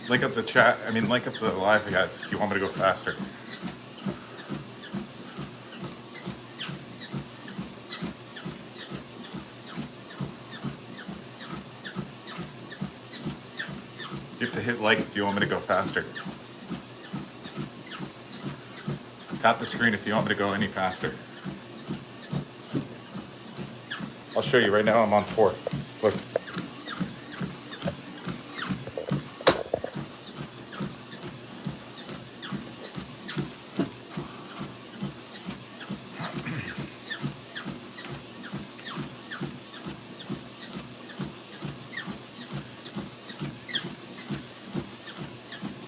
Link up the chat. I mean, link up the live, guys, if you want me to go faster. You have to hit like if you want me to go faster. Tap the screen if you want me to go any faster. I'll show you right now. I'm on 4. Look.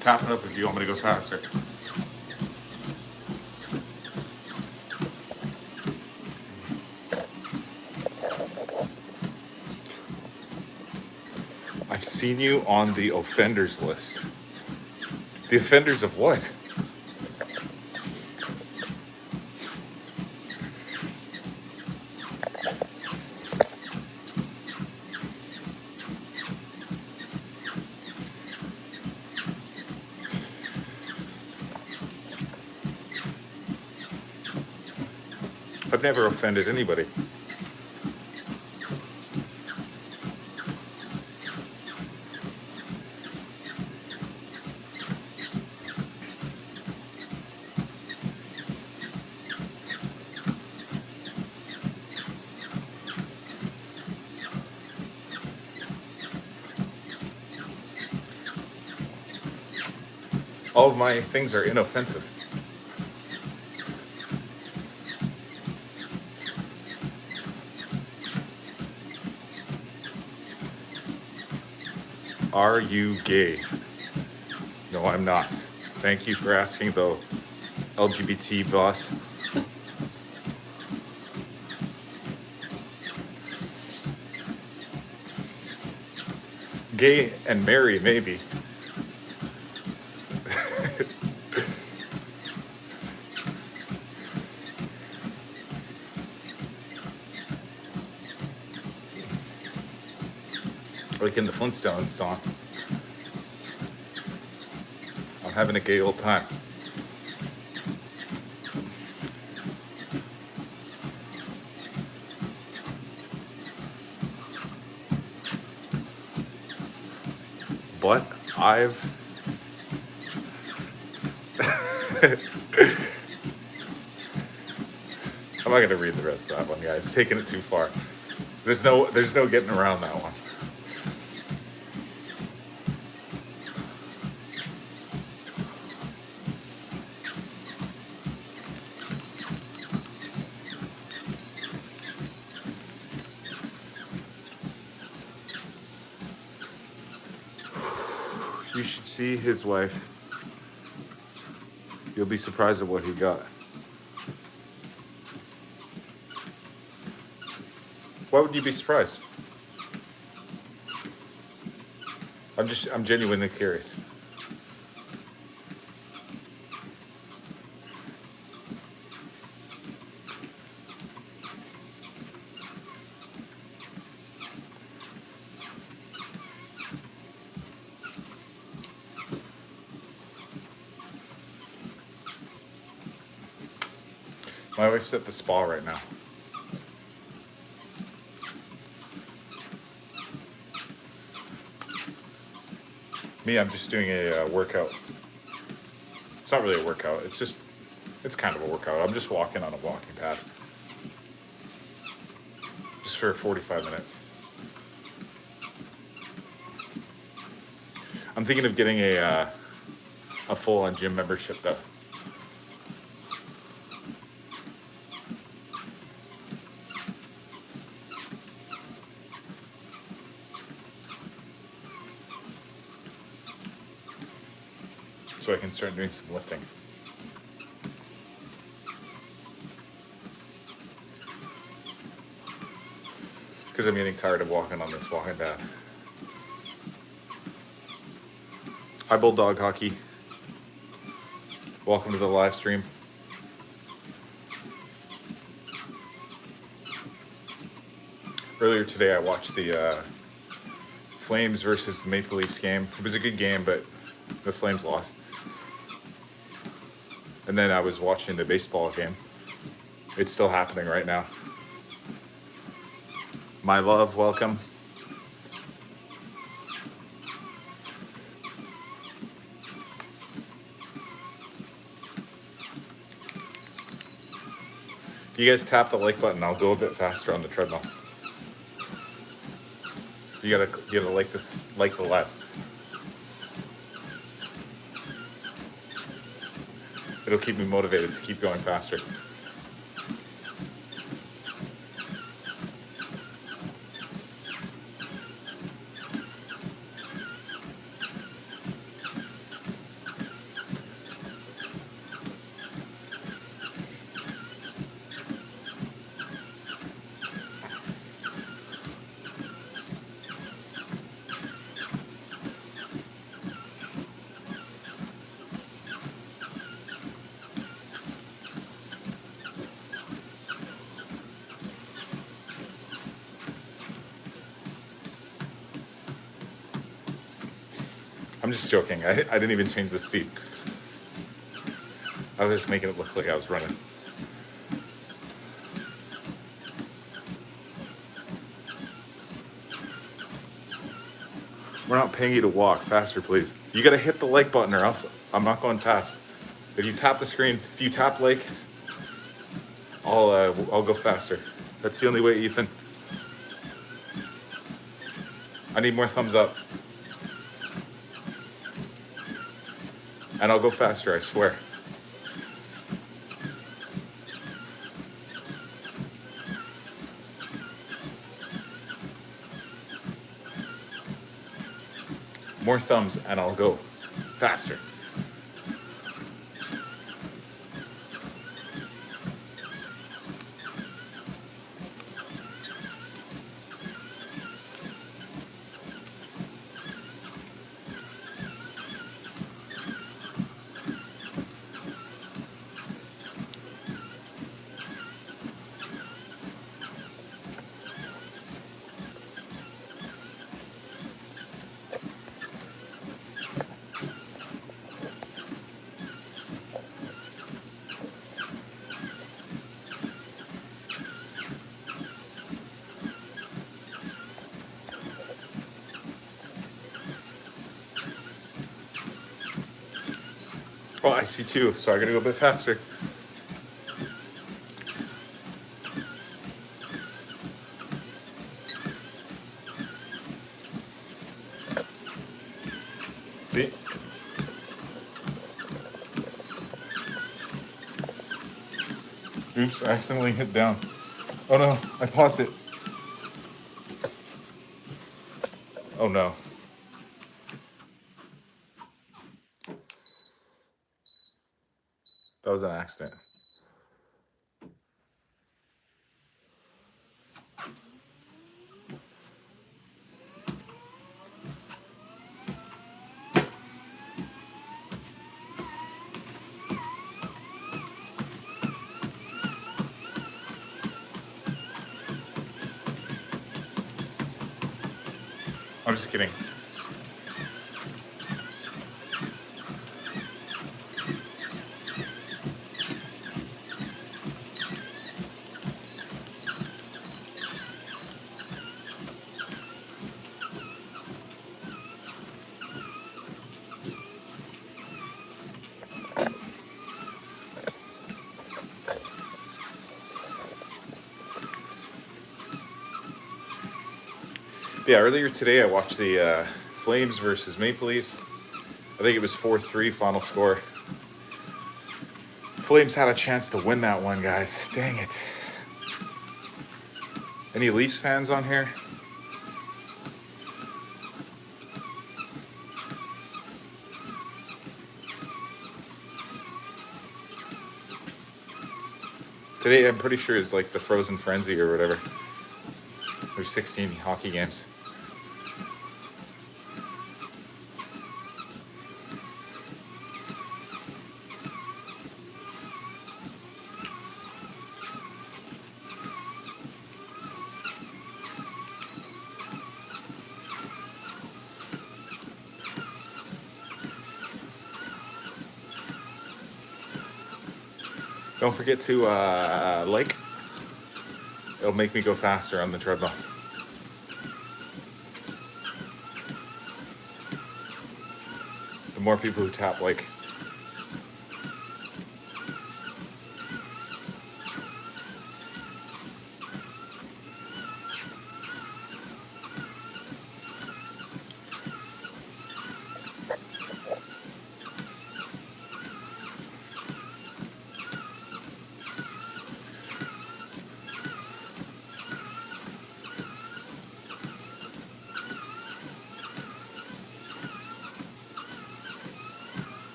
Tap it up if you want me to go faster. I've seen you on the offenders list. The offenders of what? I've never offended anybody. All of my things are inoffensive. Are you gay? No, I'm not. Thank you for asking, though, LGBT boss. Gay and marry, maybe. Like in the Flintstones song. I'm having a gay old time. But I've I'm not gonna read the rest of that one, guys. Taking it too far. There's no getting around that one. You should see his wife. You'll be surprised at what he got. Why would you be surprised? I'm genuinely curious. My wife's at the spa right now. Me, I'm just doing a workout. It's not really a workout. It's kind of a workout. I'm just walking on a walking pad. Just for 45 minutes. I'm thinking of getting a full-on gym membership though. So I can start doing some lifting. Because I'm getting tired of walking on this walking pad. Hi, Bulldog Hockey. Welcome to the live stream. Earlier today, I watched the Flames versus Maple Leafs game. It was a good game, but The Flames lost. And then I was watching the baseball game. It's still happening right now. My love, welcome. If you guys tap the like button, I'll go a bit faster on the treadmill. You gotta like this, like the live. It'll keep me motivated to keep going faster. I'm just joking. I didn't even change the speed. I was just making it look like I was running. We're not paying you to walk. Faster, please. You gotta hit the like button or else I'm not going fast. If you tap the screen, if you tap like, I'll go faster. That's the only way, Ethan. I need more thumbs up. And I'll go faster, I swear. More thumbs and I'll go faster. Oh, I see two, so I gotta go a bit faster. See? Oops, I accidentally hit down. Oh no, I paused it. Oh no. That was an accident. I'm just kidding. Yeah, earlier today I watched the Flames versus Maple Leafs. I think it was 4-3 final score. Flames had a chance to win that one, guys. Dang it. Any Leafs fans on here? Today I'm pretty sure it's like the Frozen Frenzy or whatever. There's 16 hockey games. Don't forget to like. It'll make me go faster on the treadmill. The more people who tap like.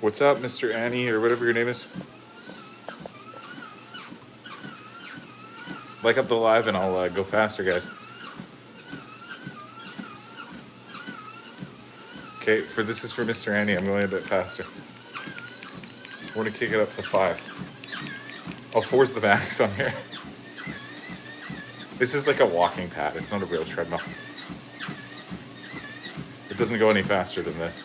What's up, Mr. Annie, or whatever your name is? Like up the live and I'll go faster, guys. Okay, this is for Mr. Annie. I'm going a bit faster. We're gonna kick it up to 5. Oh, 4's the max on here. This is like a walking pad. It's not a real treadmill. It doesn't go any faster than this.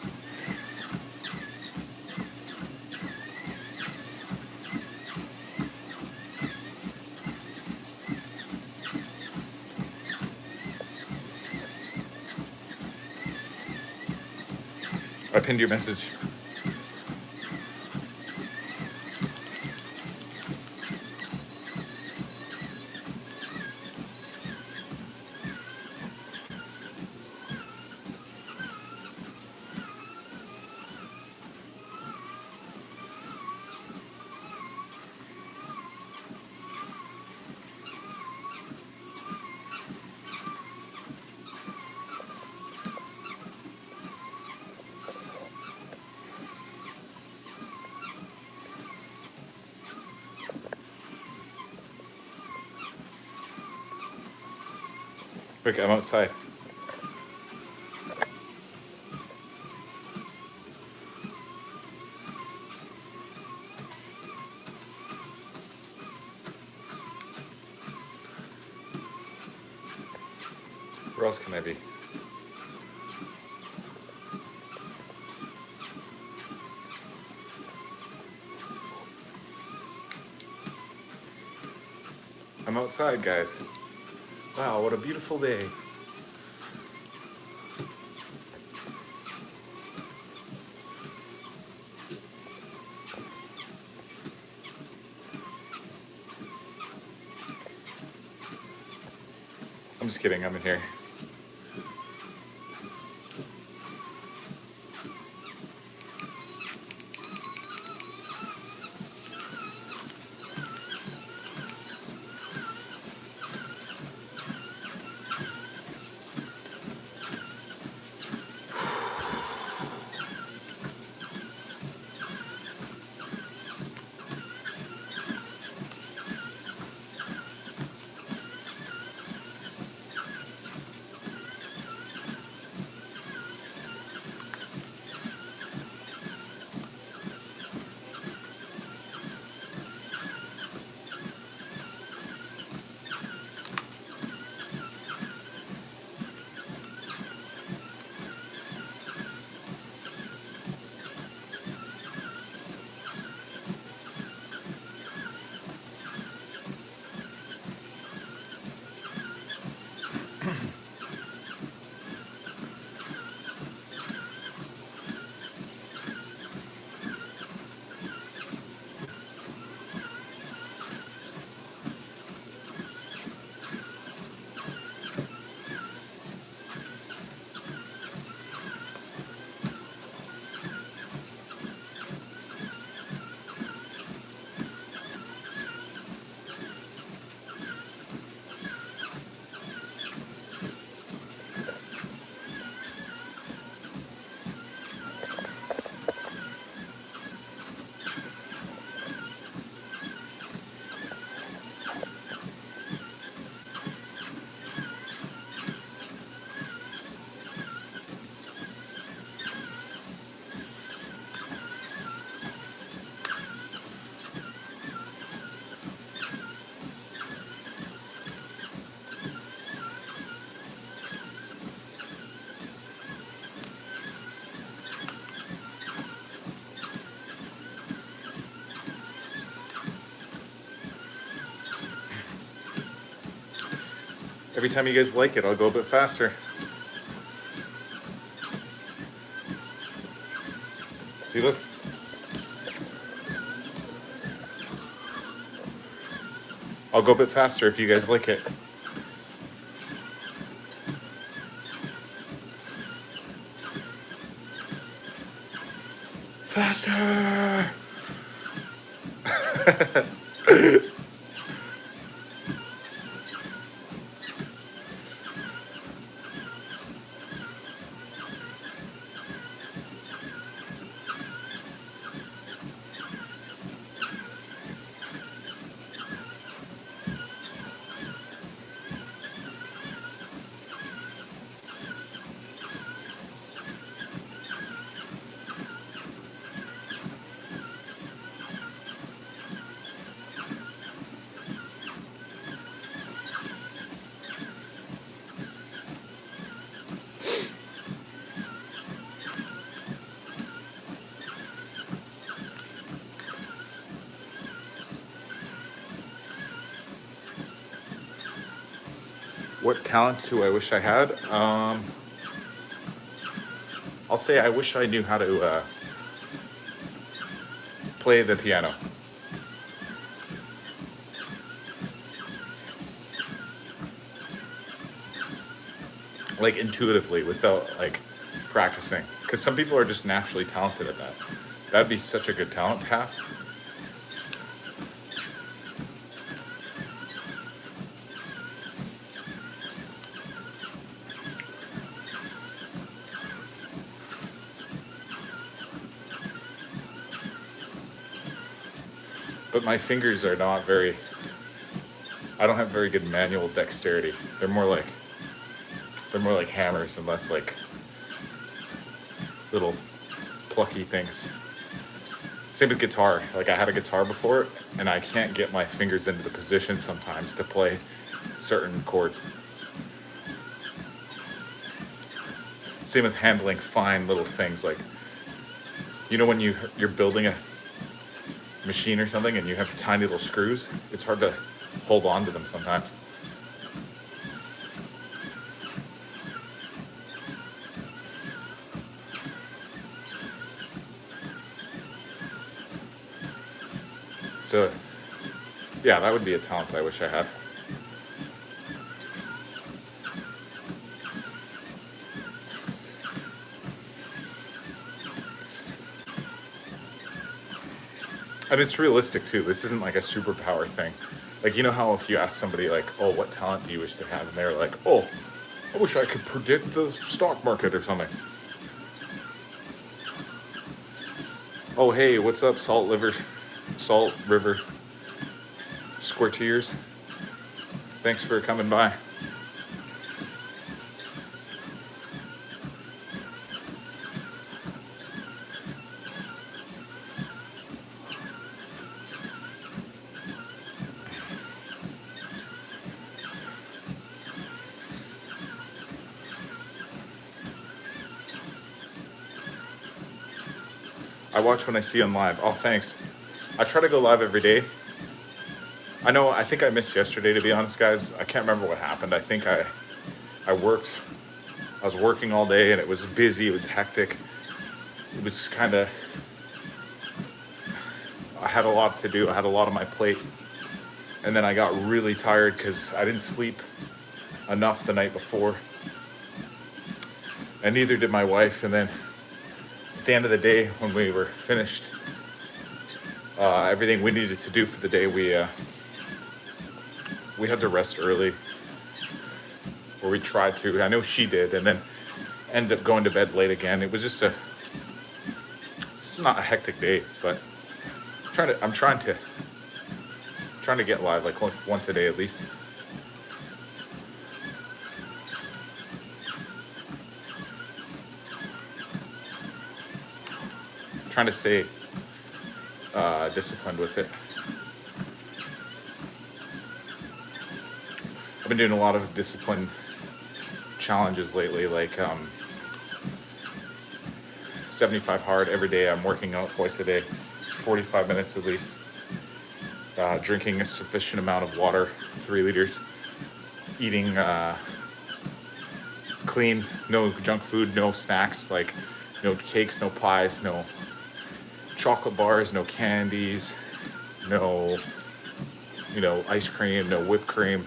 I pinned your message. Look, I'm outside. Where else can I be? I'm outside, guys. Wow, what a beautiful day. I'm just kidding, I'm in here. Every time you guys like it, I'll go a bit faster. See, look. I'll go a bit faster if you guys like it. Faster! What talent do I wish I had? I'll say I wish I knew how to play the piano. Like intuitively without like practicing. Because some people are just naturally talented at that. That'd be such a good talent to have. But my fingers are not very, I don't have very good manual dexterity. They're more like hammers and less like little plucky things. Same with guitar. Like I had a guitar before and I can't get my fingers into the position sometimes to play certain chords. Same with handling fine little things like, you know when you're building a machine or something and you have tiny little screws, it's hard to hold on to them sometimes. So yeah, that would be a talent I wish I had. And it's realistic too. This isn't like a superpower thing. Like, you know how if you ask somebody like, oh, what talent do you wish they had? And they're like, oh, I wish I could predict the stock market or something. Oh, hey, what's up, Salt River Squirteers? Thanks for coming by. I watch when I see on live. Oh, thanks. I try to go live every day. I think I missed yesterday, to be honest, guys. I can't remember what happened. I think I worked. I was working all day and it was busy. It was hectic. It was kind of, I had a lot to do. I had a lot on my plate. And then I got really tired because I didn't sleep enough the night before. And neither did my wife. And then at the end of the day, when we were finished, everything we needed to do for the day, we had to rest early, or we tried to. I know she did, and then ended up going to bed late again. It was just it's not a hectic day, but I'm trying to get live like once a day at least. Trying to stay disciplined with it. I've been doing a lot of discipline challenges lately, like 75 hard every day. I'm working out twice a day, 45 minutes at least. Drinking a sufficient amount of water, 3 liters. eating clean, no junk food, no snacks, like no cakes, no pies, no chocolate bars, no candies, no, ice cream, no whipped cream,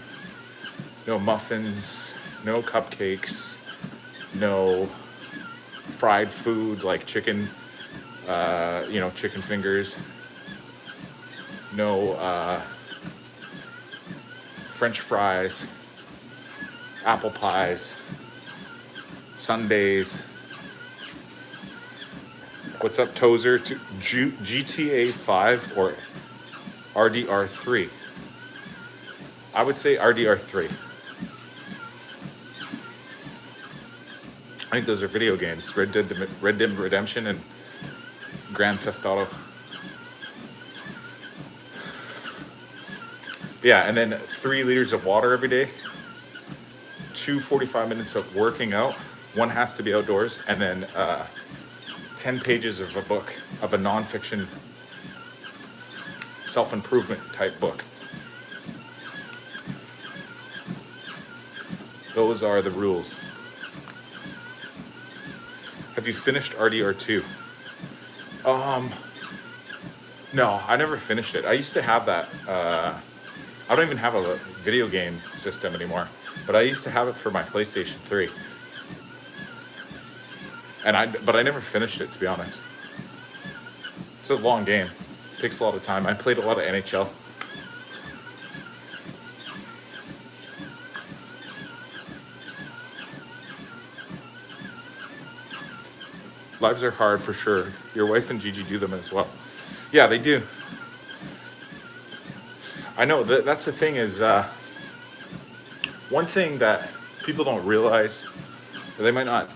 no muffins, no cupcakes, no fried food like chicken, chicken fingers, no French fries, apple pies, sundaes. What's up, Tozer? GTA 5 or RDR 3? I would say RDR 3. I think those are video games. Red Dead Redemption and Grand Theft Auto. Yeah, and then 3 liters of water every day. 45 minutes of working out. One has to be outdoors, and then 10 pages of a book, of a nonfiction self-improvement type book. Those are the rules. Have you finished RDR2? No, I never finished it. I used to have that. I don't even have a video game system anymore, but I used to have it for my PlayStation 3. But I never finished it, to be honest. It's a long game. It takes a lot of time. I played a lot of NHL. Lives are hard for sure. Your wife and Gigi do them as well. Yeah, they do. I know that's the thing is, one thing that people don't realize, or they might not,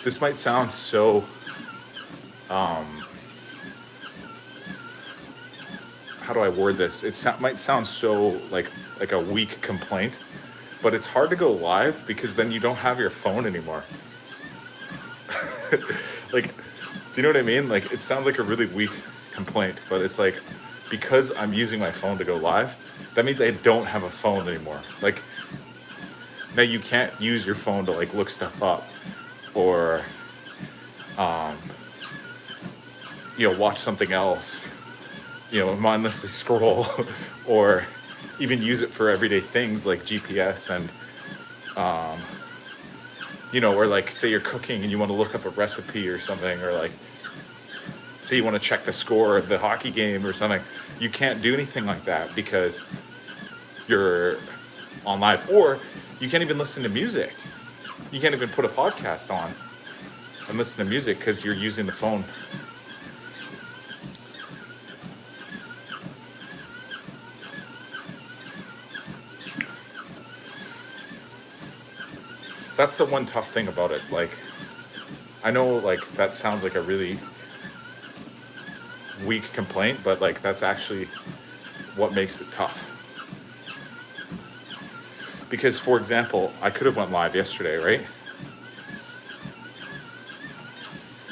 this might sound so, how do I word this? Might sound so like a weak complaint, but it's hard to go live because then you don't have your phone anymore. Like, do you know what I mean? Like, it sounds like a really weak complaint, but it's like, because I'm using my phone to go live, that means I don't have a phone anymore. Like, now you can't use your phone to like look stuff up or, watch something else, mindlessly scroll or even use it for everyday things like GPS and, or like say you're cooking and you want to look up a recipe or something, or like say you want to check the score of the hockey game or something. You can't do anything like that because you're on live, or you can't even listen to music. You can't even put a podcast on and listen to music because you're using the phone. So that's the one tough thing about it. Like, I know like that sounds like a really weak complaint, but like that's actually what makes it tough. Because, for example, I could have went live yesterday, right?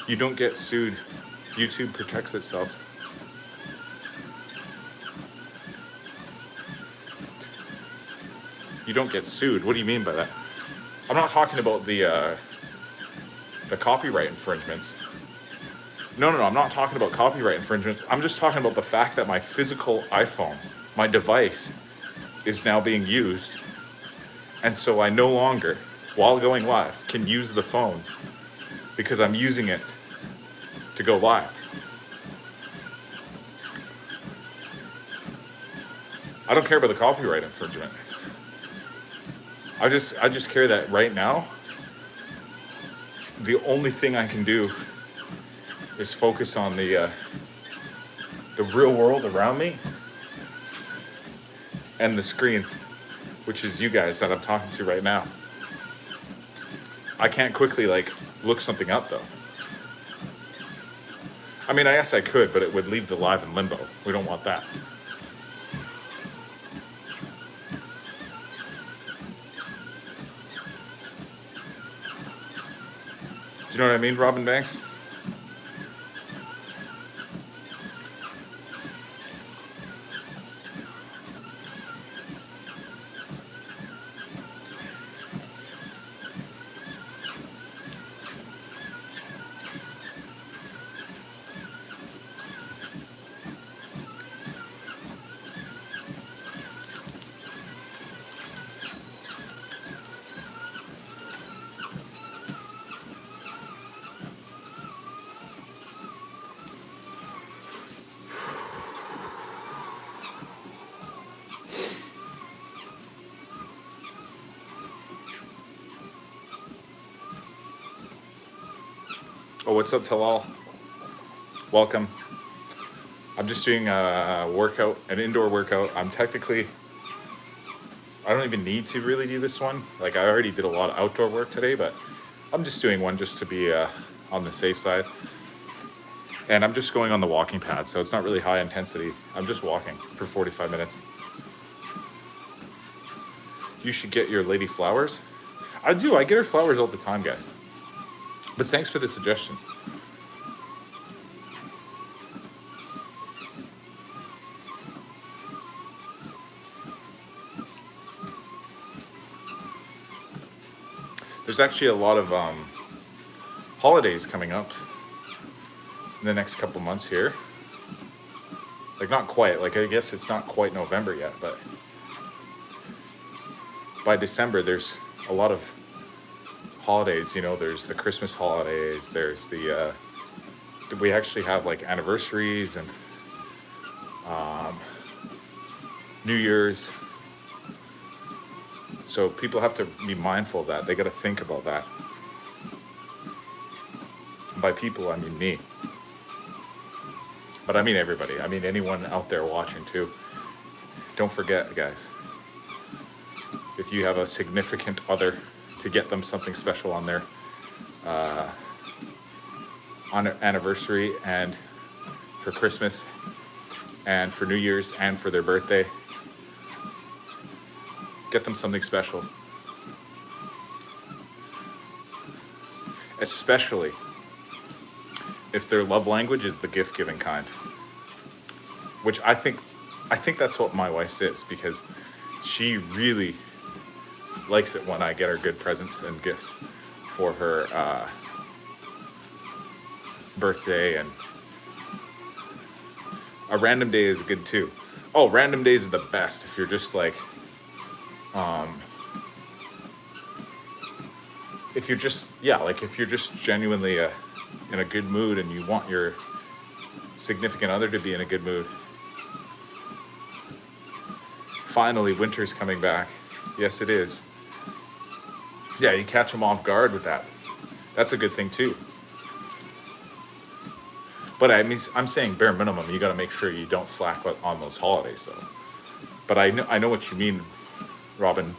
You don't get sued. YouTube protects itself. You don't get sued. What do you mean by that? I'm not talking about the copyright infringements. No, I'm not talking about copyright infringements. I'm just talking about the fact that my physical iPhone, my device, is now being used. And so I no longer, while going live, can use the phone because I'm using it to go live. I don't care about the copyright infringement. I just care that right now, the only thing I can do is focus on the real world around me and the screen, which is you guys that I'm talking to right now. I can't quickly like look something up though. I mean, I guess I could, but it would leave the live in limbo. We don't want that. Do you know what I mean, Robin Banks? Oh, what's up, Talal? Welcome. I'm just doing a workout, an indoor workout. I don't even need to really do this one. Like, I already did a lot of outdoor work today, but I'm just doing one just to be on the safe side. And I'm just going on the walking pad, so it's not really high intensity. I'm just walking for 45 minutes. You should get your lady flowers. I do, I get her flowers all the time, guys. But thanks for the suggestion. There's actually a lot of holidays coming up in the next couple months here. Like, not quite, like, I guess it's not quite November yet, but by December there's a lot of holidays. You know, there's the Christmas holidays, there's the we actually have like anniversaries and New Year's. So people have to be mindful of that. They got to think about that. By people, I mean me. But I mean everybody. I mean anyone out there watching too. Don't forget, guys. If you have a significant other, to get them something special on their anniversary and for Christmas and for New Year's and for their birthday. Get them something special. Especially if their love language is the gift-giving kind. Which I think that's what my wife's is, because she really likes it when I get her good presents and gifts for her birthday, and a random day is good too. Oh, random days are the best if you're just like, if you're just genuinely in a good mood and you want your significant other to be in a good mood. Finally, winter's coming back. Yes, it is. Yeah, you catch them off guard with that. That's a good thing too. But I mean, I'm saying bare minimum, you got to make sure you don't slack on those holidays, though. But I know what you mean, Robin.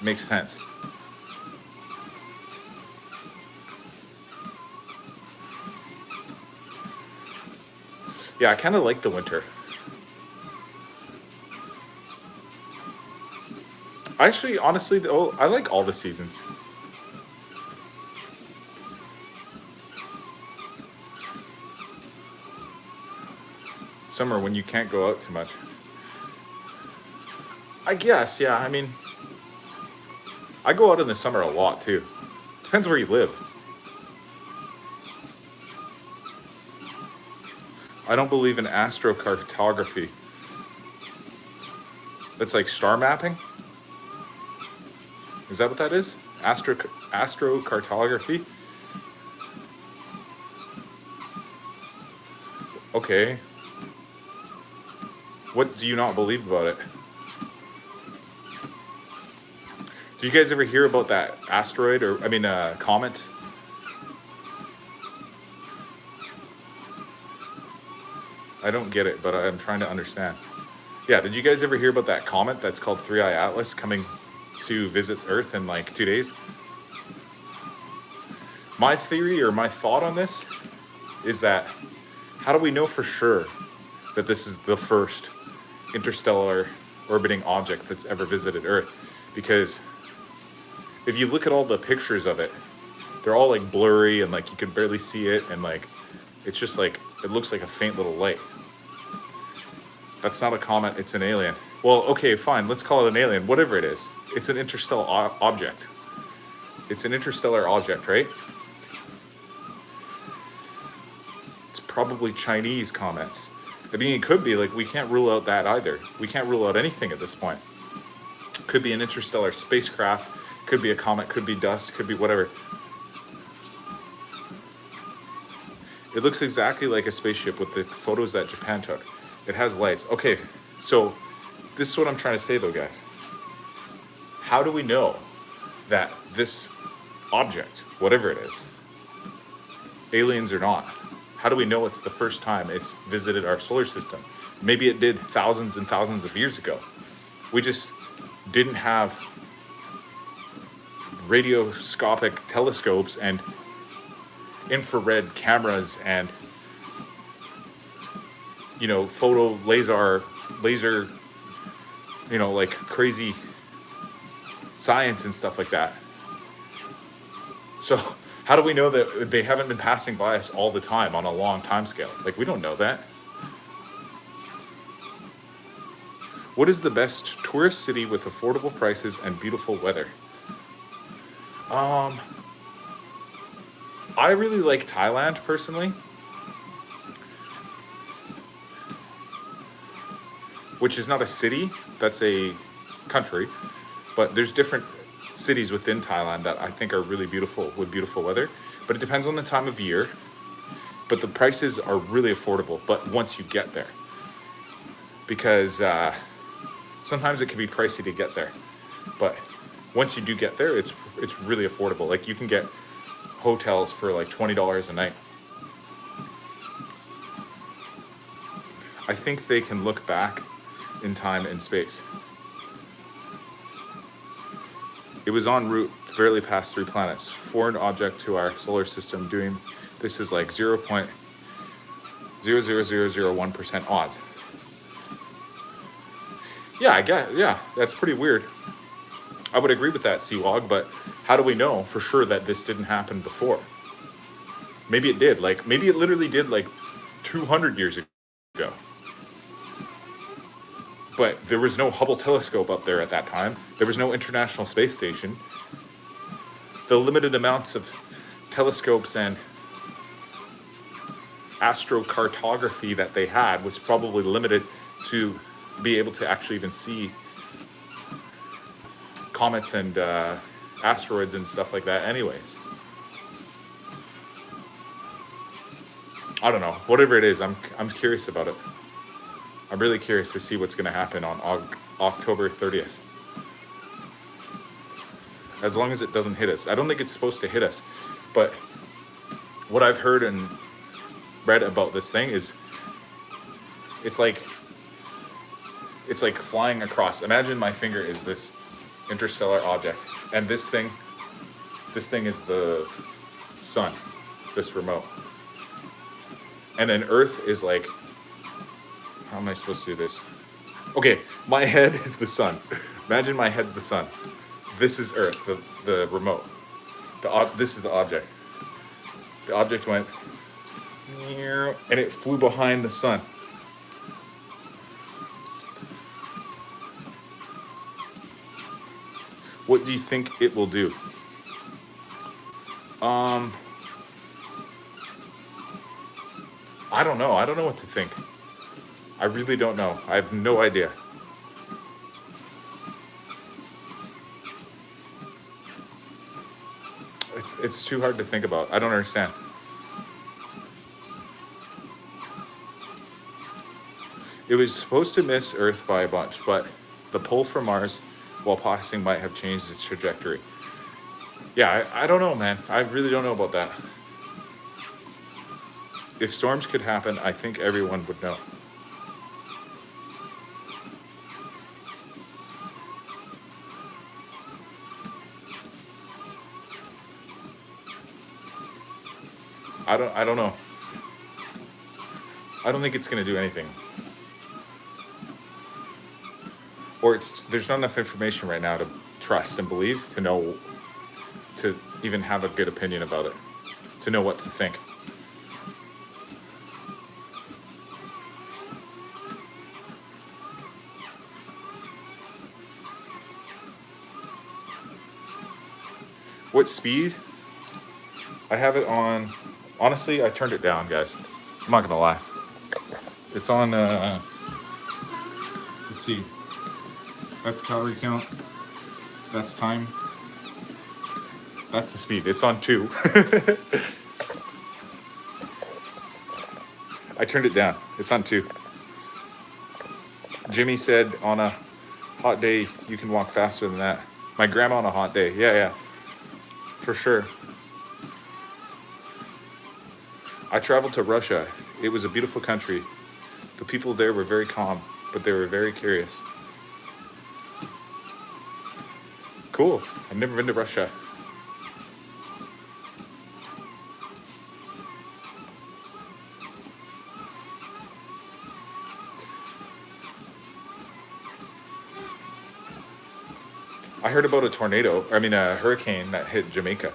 Makes sense. Yeah, I kind of like the winter. Actually, honestly, though, I like all the seasons. Summer, when you can't go out too much. I guess, yeah. I mean, I go out in the summer a lot too. Depends where you live. I don't believe in astrocartography. That's like star mapping? Is that what that is? Astrocartography? Okay. What do you not believe about it? Did you guys ever hear about that asteroid, or comet? I don't get it, but I'm trying to understand. Yeah, did you guys ever hear about that comet that's called 3i Atlas coming to visit Earth in like 2 days? My theory, or my thought on this, is that how do we know for sure that this is the first interstellar orbiting object that's ever visited Earth? Because if you look at all the pictures of it, they're all like blurry and like you can barely see it, and like it's just like, it looks like a faint little light. That's not a comet, it's an alien. Well, okay, fine, let's call it an alien, whatever it is. It's an interstellar object. It's an interstellar object, right? It's probably Chinese comets. I mean, it could be, like, we can't rule out that either. We can't rule out anything at this point. Could be an interstellar spacecraft, could be a comet, could be dust, could be whatever. It looks exactly like a spaceship with the photos that Japan took. It has lights. Okay, so this is what I'm trying to say though, guys. How do we know that this object, whatever it is, aliens or not? How do we know it's the first time it's visited our solar system? Maybe it did thousands and thousands of years ago. We just didn't have radioscopic telescopes and infrared cameras and, you know, laser, you know, like crazy science and stuff like that. So how do we know that they haven't been passing by us all the time on a long time scale? Like, we don't know that. What is the best tourist city with affordable prices and beautiful weather? I really like Thailand personally, which is not a city, that's a country, but there's different cities within Thailand that I think are really beautiful with beautiful weather. But it depends on the time of year. But the prices are really affordable, but once you get there. Because sometimes it can be pricey to get there. But once you do get there, it's really affordable. Like, you can get hotels for like $20 a night. I think they can look back in time and space. It was en route, barely past 3 planets. Foreign object to our solar system doing this is like 0.00001% odds. Yeah, I guess, yeah, that's pretty weird. I would agree with that, Seawog, but how do we know for sure that this didn't happen before? Maybe it did. Like, maybe it literally did like 200 years ago. But there was no Hubble telescope up there at that time. There was no International Space Station. The limited amounts of telescopes and astrocartography that they had was probably limited to be able to actually even see comets and asteroids and stuff like that anyways. I don't know. Whatever it is, I'm curious about it. I'm really curious to see what's going to happen on October 30th. As long as it doesn't hit us. I don't think it's supposed to hit us. But what I've heard and read about this thing is it's like flying across. Imagine my finger is this interstellar object, and this thing is the sun, this remote. And then Earth is like, how am I supposed to do this? Okay, my head is the sun. Imagine my head's the sun. This is Earth, the remote. This is the object. The object went, and it flew behind the sun. What do you think it will do? I don't know. I don't know what to think. I really don't know. I have no idea. It's too hard to think about. I don't understand. It was supposed to miss Earth by a bunch, but the pull from Mars while passing might have changed its trajectory. Yeah, I don't know, man. I really don't know about that. If storms could happen, I think everyone would know. I don't know. I don't think it's going to do anything. Or there's not enough information right now to trust and believe to know, to even have a good opinion about it, to know what to think. What speed? I have it on, honestly, I turned it down, guys. I'm not gonna lie. It's on, let's see. That's calorie count. That's time. That's the speed. It's on 2. I turned it down. It's on 2. Jimmy said on a hot day, you can walk faster than that. My grandma on a hot day. Yeah. For sure. I traveled to Russia. It was a beautiful country. The people there were very calm, but they were very curious. Cool. I've never been to Russia. I heard about a hurricane that hit Jamaica.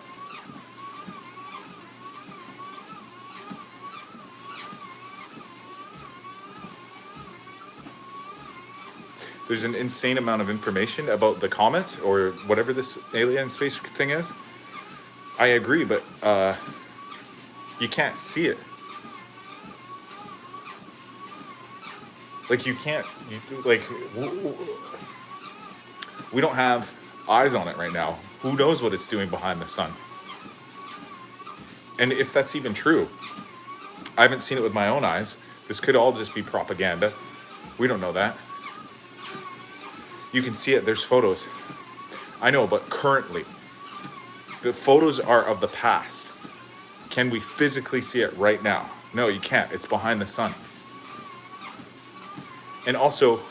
There's an insane amount of information about the comet or whatever this alien space thing is. I agree, but you can't see it. Like you can't, we don't have eyes on it right now. Who knows what it's doing behind the sun? And if that's even true, I haven't seen it with my own eyes. This could all just be propaganda. We don't know that. You can see it, there's photos. I know, but currently, the photos are of the past. Can we physically see it right now? No, you can't. It's behind the sun. And also,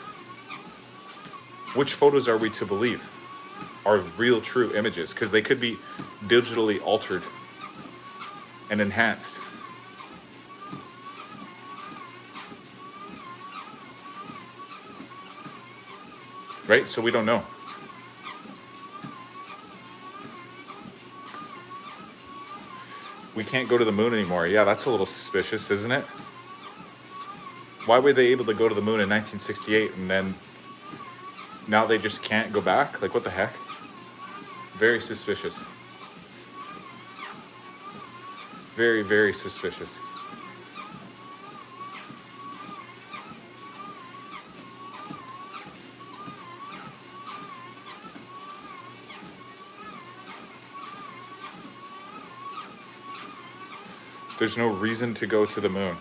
which photos are we to believe are real, true images? Because they could be digitally altered and enhanced. Right? So we don't know. We can't go to the moon anymore. Yeah, that's a little suspicious, isn't it? Why were they able to go to the moon in 1968 and then now they just can't go back? Like, what the heck? Very suspicious. Very, very suspicious. There's no reason to go to the moon.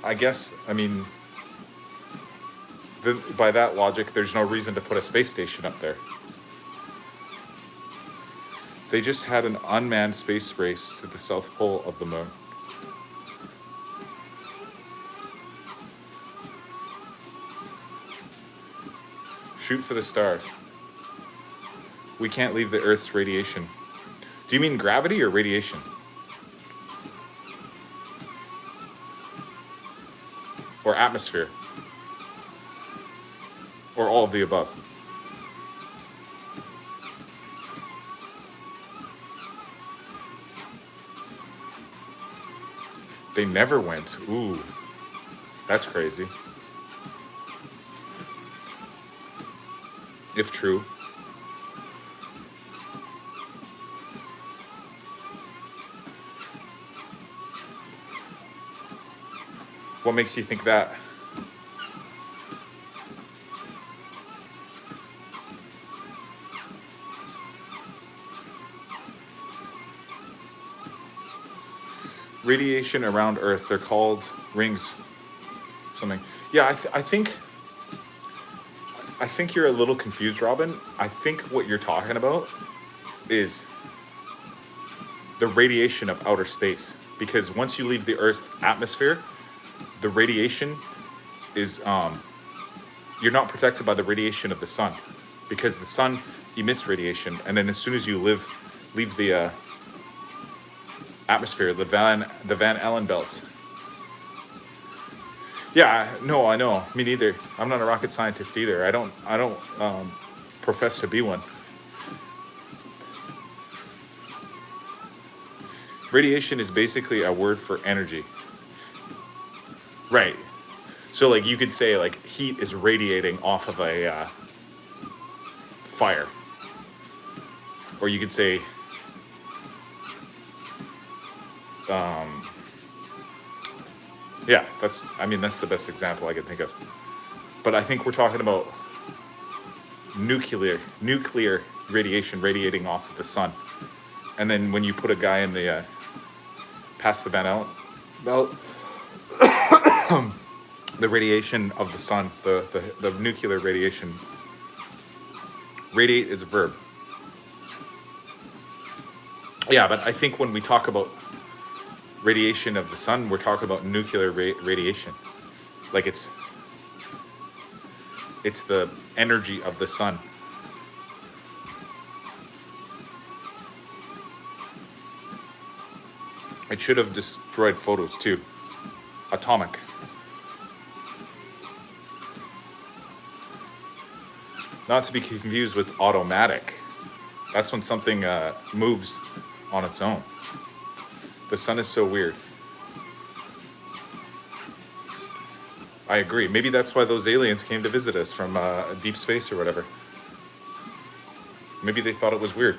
I guess, by that logic, there's no reason to put a space station up there. They just had an unmanned space race to the South Pole of the moon. Shoot for the stars. We can't leave the Earth's radiation. Do you mean gravity or radiation? Or atmosphere? Or all of the above? They never went. Ooh, that's crazy. If true. What makes you think that? Radiation around Earth, they're called rings, something. Yeah, I think you're a little confused, Robin. I think what you're talking about is the radiation of outer space. Because once you leave the Earth's atmosphere, the radiation is, you're not protected by the radiation of the sun. Because the sun emits radiation, and then as soon as you leave the atmosphere, the Van Allen belts. Yeah, no, I know. Me neither. I'm not a rocket scientist either. I don't profess to be one. Radiation is basically a word for energy. Right. So, like, you could say, like, heat is radiating off of a fire. Or you could say, yeah, that's the best example I could think of. But I think we're talking about nuclear radiation radiating off of the sun. And then when you put a guy in the, past the Van Allen belt, the radiation of the sun, the nuclear radiation, radiate is a verb. Yeah, but I think when we talk about radiation of the sun, we're talking about nuclear radiation. Like it's the energy of the sun. It should have destroyed photos too. Atomic. Not to be confused with automatic. That's when something moves on its own. The sun is so weird. I agree. Maybe that's why those aliens came to visit us from deep space or whatever. Maybe they thought it was weird.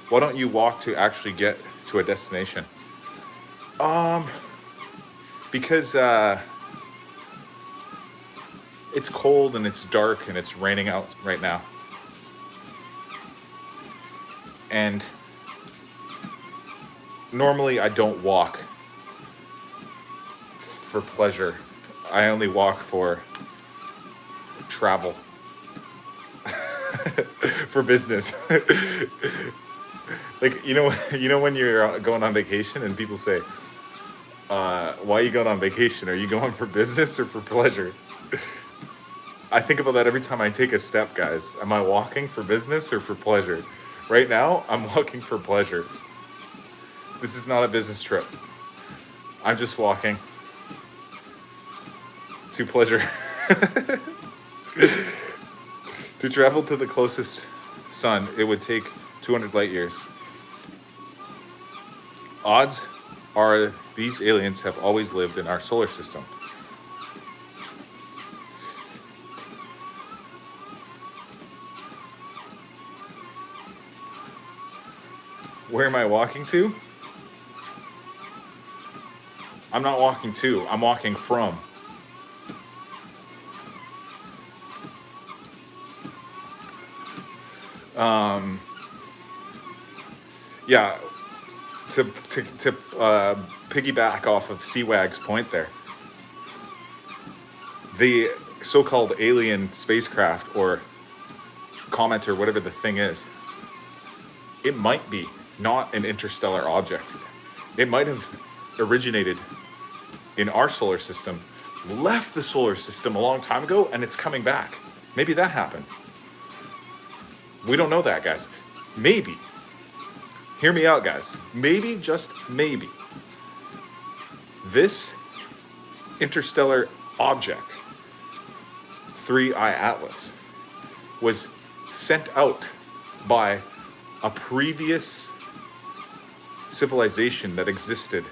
Why don't you walk to actually get to a destination? Because it's cold and it's dark and it's raining out right now. And normally I don't walk for pleasure. I only walk for travel. For business. Like, you know when you're going on vacation and people say, why are you going on vacation? Are you going for business or for pleasure? I think about that every time I take a step, guys. Am I walking for business or for pleasure? Right now, I'm walking for pleasure. This is not a business trip. I'm just walking to pleasure. To travel to the closest sun, it would take 200 light years. Odds are these aliens have always lived in our solar system. Where am I walking to? I'm not walking to, I'm walking from. Yeah, to piggyback off of Seawag's point there, the so-called alien spacecraft or Comet or whatever the thing is, it might be not an interstellar object. It might have originated in our solar system, left the solar system a long time ago, and it's coming back. Maybe that happened. We don't know that, guys. Maybe. Hear me out, guys. Maybe, just maybe, this interstellar object, 3I Atlas, was sent out by a previous civilization that existed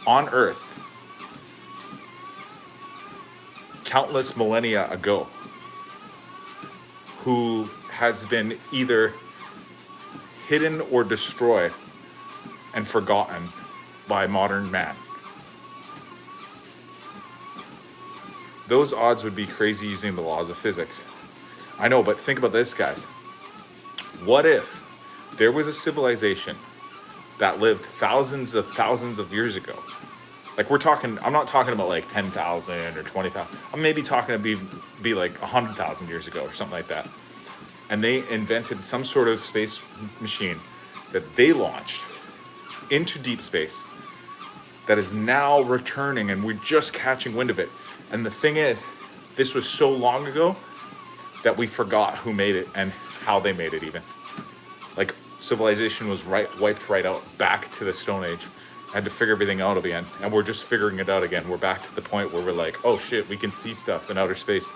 on Earth countless millennia ago, who has been either hidden or destroyed and forgotten by modern man. Those odds would be crazy using the laws of physics. I know, but think about this, guys. What if there was a civilization that lived thousands of years ago? Like I'm not talking about like 10,000 or 20,000. I'm maybe talking to be like 100,000 years ago or something like that. And they invented some sort of space machine that they launched into deep space that is now returning, and we're just catching wind of it. And the thing is, this was so long ago that we forgot who made it and how they made it even. Like, civilization was wiped right out, back to the Stone Age. Had to figure everything out again, and we're just figuring it out again. We're back to the point where we're like, oh shit, we can see stuff in outer space.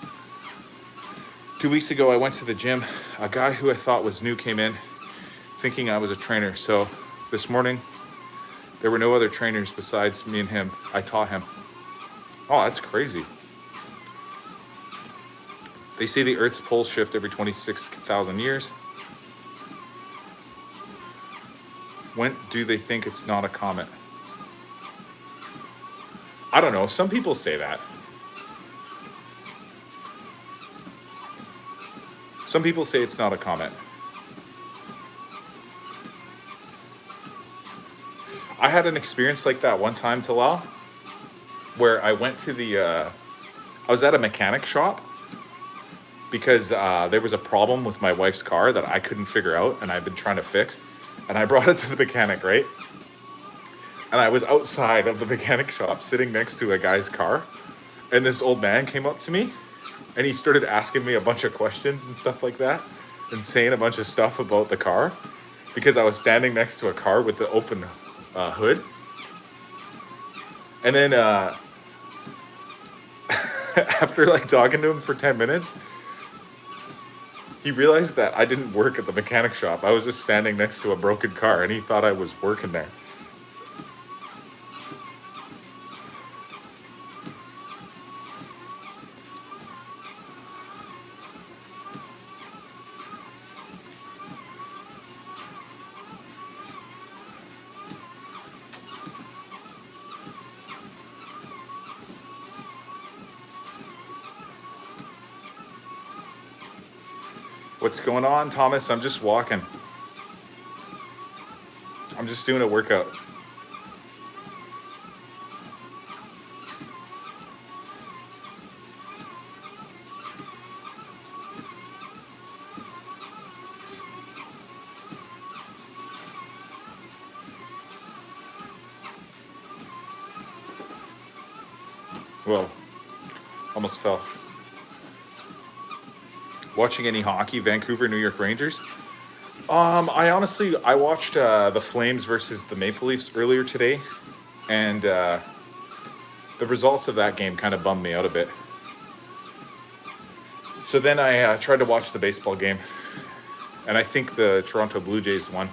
2 weeks ago, I went to the gym. A guy who I thought was new came in thinking I was a trainer. So this morning, there were no other trainers besides me and him. I taught him. Oh, that's crazy. They say the Earth's poles shift every 26,000 years. When do they think it's not a comet? I don't know. Some people say that. Some people say it's not a comet. I had an experience like that one time, Talal. where I went to I was at a mechanic shop because there was a problem with my wife's car that I couldn't figure out and I've been trying to fix. And I brought it to the mechanic, right? And I was outside of the mechanic shop sitting next to a guy's car. And this old man came up to me and he started asking me a bunch of questions and stuff like that and saying a bunch of stuff about the car because I was standing next to a car with the open hood. And then after like talking to him for 10 minutes, he realized that I didn't work at the mechanic shop. I was just standing next to a broken car and he thought I was working there. What's going on, Thomas? I'm just walking. I'm just doing a workout. Whoa, almost fell. Watching any hockey, Vancouver, New York Rangers? I watched the Flames versus the Maple Leafs earlier today, and the results of that game kind of bummed me out a bit. So then I tried to watch the baseball game, and I think the Toronto Blue Jays won.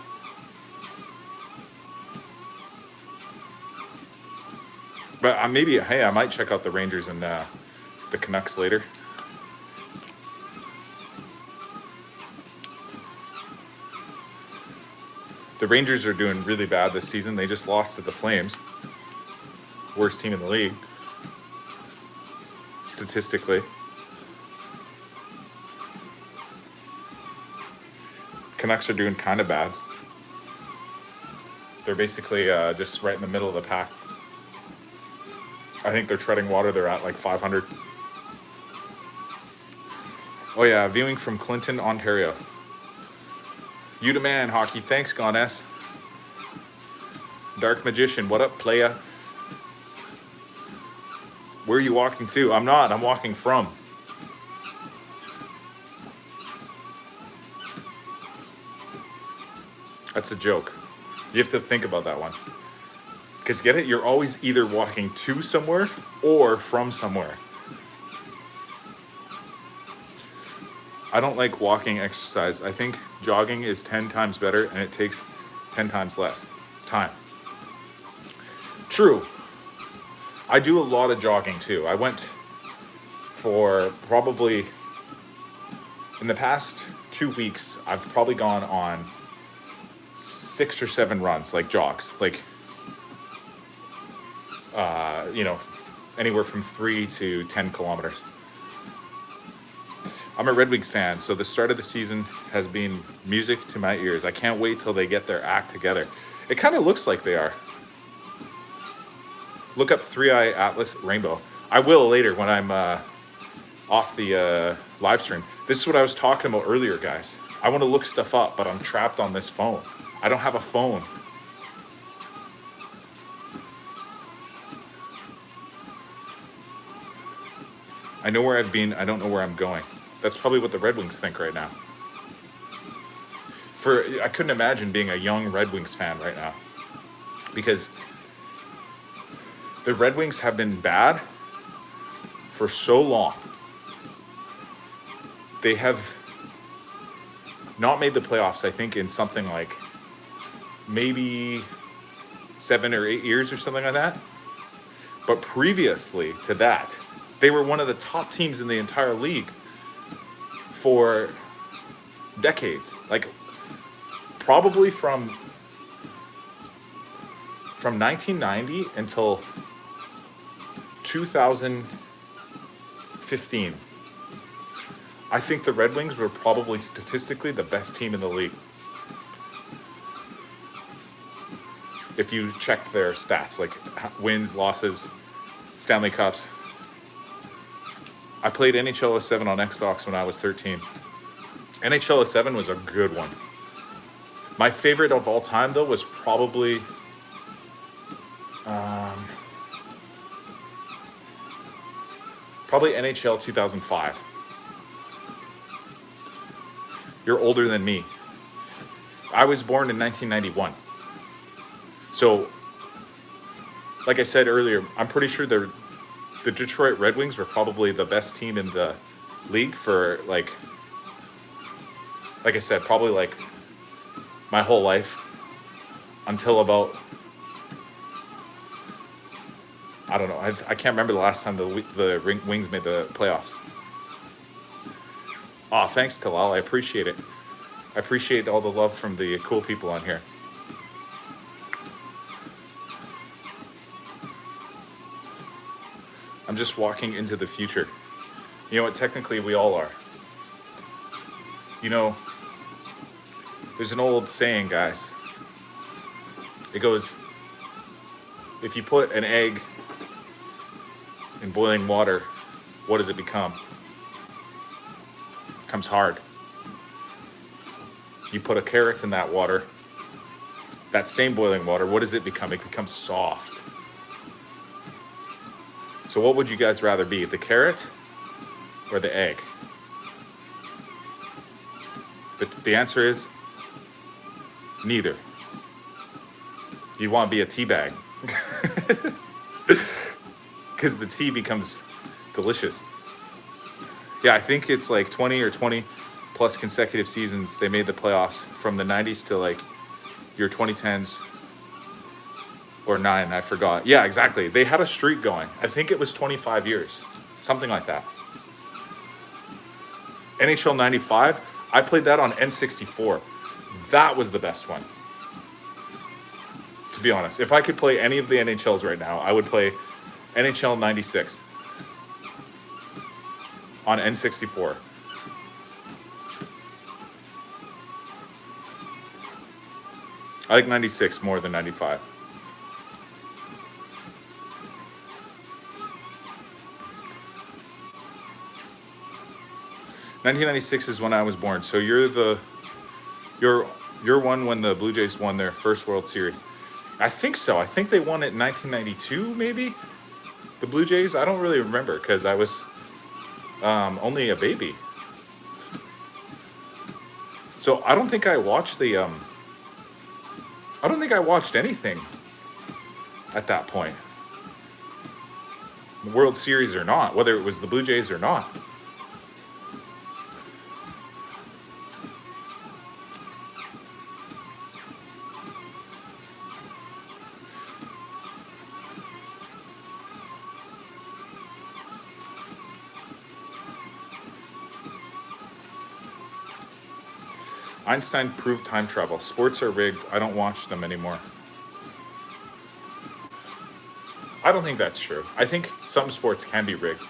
But I might check out the Rangers and the Canucks later. The Rangers are doing really bad this season. They just lost to the Flames. Worst team in the league. Statistically. Canucks are doing kind of bad. They're basically just right in the middle of the pack. I think they're treading water. They're at like 500. Oh yeah, viewing from Clinton, Ontario. You the man, hockey. Thanks, Gones. Dark Magician, what up, playa? Where are you walking to? I'm not. I'm walking from. That's a joke. You have to think about that one. Because get it? You're always either walking to somewhere or from somewhere. I don't like walking exercise. I think jogging is 10 times better and it takes 10 times less time. True. I do a lot of jogging too. I went for probably, in the past 2 weeks, I've probably gone on 6 or 7 runs, like jogs, like, anywhere from 3 to 10 kilometers. I'm a Red Wings fan, so the start of the season has been music to my ears. I can't wait till they get their act together. It kind of looks like they are. Look up 3-Eye Atlas Rainbow. I will later when I'm off the live stream. This is what I was talking about earlier, guys. I want to look stuff up, but I'm trapped on this phone. I don't have a phone. I know where I've been. I don't know where I'm going. That's probably what the Red Wings think right now. I couldn't imagine being a young Red Wings fan right now. Because the Red Wings have been bad for so long. They have not made the playoffs, I think, in something like maybe 7 or 8 years or something like that. But previously to that, they were one of the top teams in the entire league for decades. Like, probably from 1990 until 2015. I think the Red Wings were probably statistically the best team in the league. If you checked their stats, like wins, losses, Stanley Cups. I played NHL 07 on Xbox when I was 13. NHL 07 was a good one. My favorite of all time, though, was probably NHL 2005. You're older than me. I was born in 1991. So, like I said earlier, I'm pretty sure the Detroit Red Wings were probably the best team in the league for like I said, probably like my whole life until about, I don't know, I can't remember the last time the Wings made the playoffs. Aw, thanks, Talal. I appreciate it. I appreciate all the love from the cool people on here. I'm just walking into the future. You know what? Technically, we all are. You know, there's an old saying, guys. It goes, if you put an egg in boiling water, what does it become? It becomes hard. You put a carrot in that water, that same boiling water, what does it become? It becomes soft. So what would you guys rather be, the carrot or the egg? The answer is neither. You want to be a tea bag. Because the tea becomes delicious. Yeah, I think it's like 20 or 20 plus consecutive seasons they made the playoffs from the 90s to like your 2010s or 9, I forgot. Yeah, exactly. They had a streak going. I think it was 25 years, something like that. NHL 95, I played that on N64. That was the best one. To be honest, if I could play any of the NHLs right now, I would play NHL 96 on N64. I like 96 more than 95. '96 is when I was born. So you're one when the Blue Jays won their first World Series. I think so. I think they won it in 1992, maybe. The Blue Jays. I don't really remember because I was only a baby. So I don't think I watched I don't think I watched anything at that point. World Series or not, whether it was the Blue Jays or not. Einstein proved time travel. Sports are rigged. I don't watch them anymore. I don't think that's true. I think some sports can be rigged,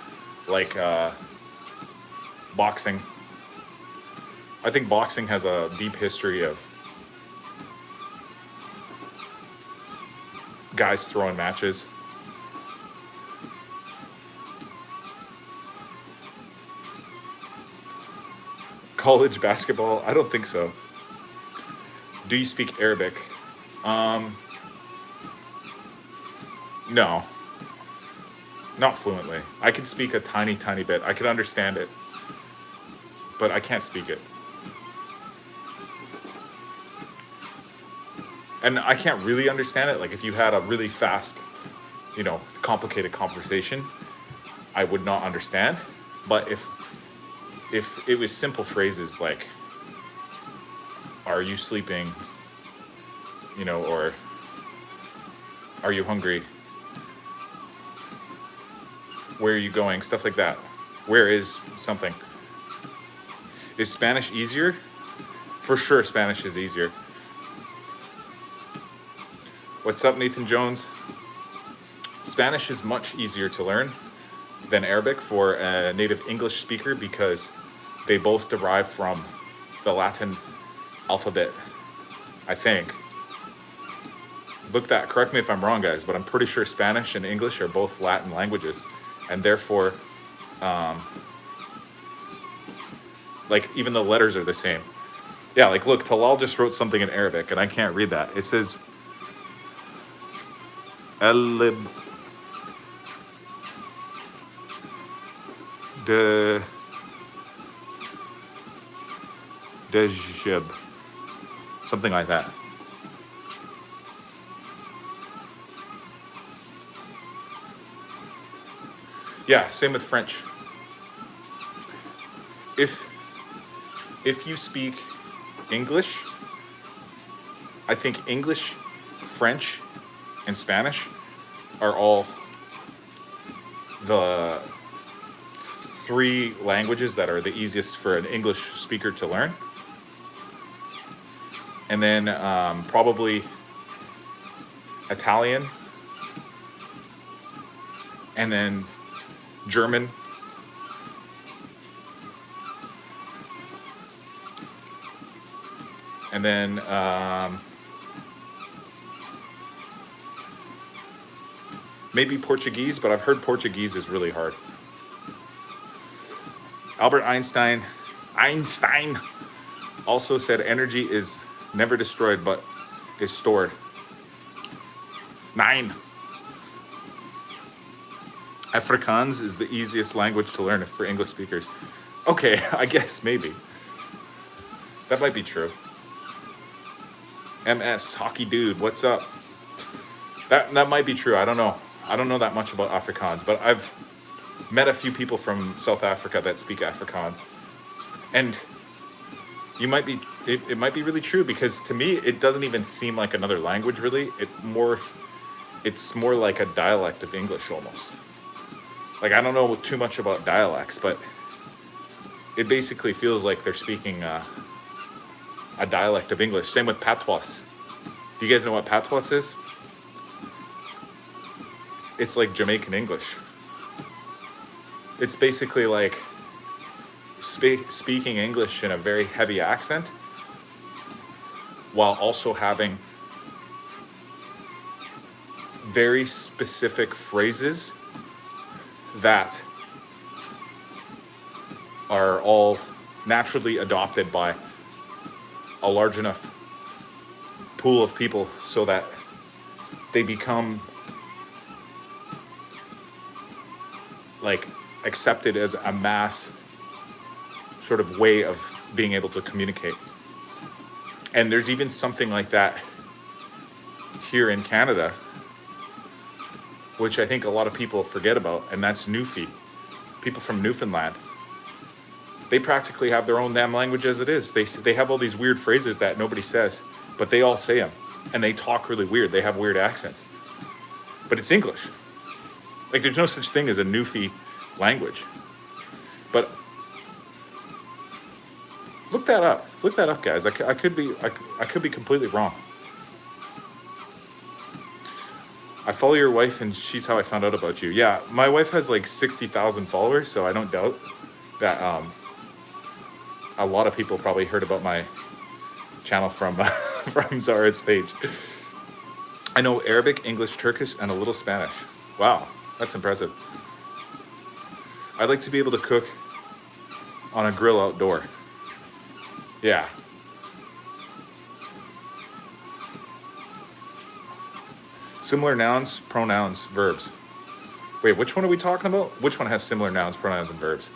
like boxing. I think boxing has a deep history of guys throwing matches. College basketball? I don't think so. Do you speak Arabic? No. Not fluently. I can speak a tiny, tiny bit. I can understand it. But I can't speak it. And I can't really understand it. Like if you had a really fast, complicated conversation, I would not understand. But if it was simple phrases like, are you sleeping? Or are you hungry? Where are you going? Stuff like that. Where is something? Is Spanish easier? For sure, Spanish is easier. What's up, Nathan Jones? Spanish is much easier to learn than Arabic for a native English speaker because they both derive from the Latin alphabet, I think. look that, correct me if I'm wrong, guys, but I'm pretty sure Spanish and English are both Latin languages, and therefore, like, even the letters are the same. Yeah, like, look, Talal just wrote something in Arabic, and I can't read that. It says, El de Dejib, something like that. Yeah, same with French. If you speak English, I think English, French, and Spanish are all the three languages that are the easiest for an English speaker to learn. And then probably Italian, and then German, and then maybe Portuguese, but I've heard Portuguese is really hard. Albert Einstein also said energy is never destroyed, but is stored. 9. Afrikaans is the easiest language to learn for English speakers. Okay, I guess maybe. That might be true. MS, hockey dude, what's up? That might be true. I don't know. I don't know that much about Afrikaans, but I've met a few people from South Africa that speak Afrikaans. And you might be, it might be really true, because to me, it doesn't even seem like another language, really. It's more like a dialect of English, almost. Like, I don't know too much about dialects, but it basically feels like they're speaking a dialect of English. Same with patois. Do you guys know what patois is? It's like Jamaican English. It's basically like speaking English in a very heavy accent, while also having very specific phrases that are all naturally adopted by a large enough pool of people so that they become like accepted as a mass sort of way of being able to communicate. And there's even something like that here in Canada, which I think a lot of people forget about, and that's Newfie. People from Newfoundland. They practically have their own damn language as it is. They have all these weird phrases that nobody says, but they all say them, and they talk really weird. They have weird accents, but it's English. Like, there's no such thing as a Newfie language. But look that up. Look that up, guys. I could be completely wrong. I follow your wife, and she's how I found out about you. Yeah, my wife has like 60,000 followers, so I don't doubt that a lot of people probably heard about my channel from from Zara's page. I know Arabic, English, Turkish, and a little Spanish. Wow, that's impressive. I'd like to be able to cook on a grill outdoor. Yeah. Similar nouns, pronouns, verbs. Wait, which one are we talking about? Which one has similar nouns, pronouns, and verbs?